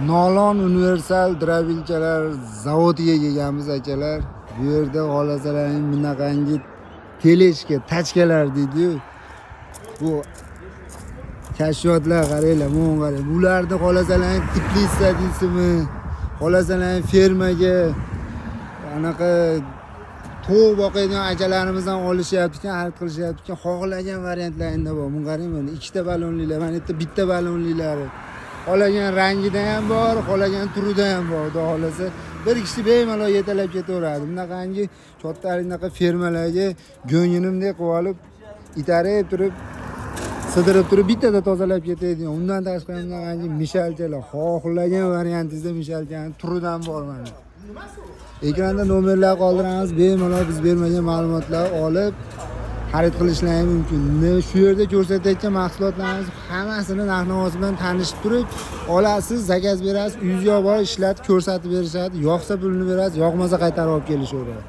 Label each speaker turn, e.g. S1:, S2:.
S1: Nolon Universal Drabilchalar zavodiga kelganmiz akalar. Bu yerda xohlasalar bunaqangi teleshka, tachkalar deydi-yu. Bu kashfiyotlar qaranglar, mana qarang. Bularni xohlasalar teplitsa deysizmi? Xohlasalar fermaga anaqa to'q boqadigan akalarimizdan olishyapti ekan, xarid qilishyapti ekan. Xohlagan variantlarida bor. Buni qarang, mana ikkita ballonlilar, mana yerda bitta ballonlilari. Xohlagan rangida ham bor, xohlagan turida ham bor. Xudo xolasa bir kishi bemalol yetalab ketaveradi. Bunaqangi kattalarga fermalarga go'nginimdek qilib olib, itarib turib, sidirib turib bittada tozalab ketadigan. Undan tashqari bunaqangi mishalchalar, xohlagan variantingizda mishalchani turidan bor mana. Ekranda nomerlar qoldiramiz, bemalol biz bermagan ma'lumotlarni olib xarid qilishlari mumkin. Shu yerda ko'rsatayotgan mahsulotlarimiz hammasini narx-navosi bilan tanishib turib olasiz, zakaz berasiz, uyingizga borib ishlatib ko'rsatib berishadi. Yoqsa pulni berasiz, yoqmasa qaytarib olib kelishaveradi.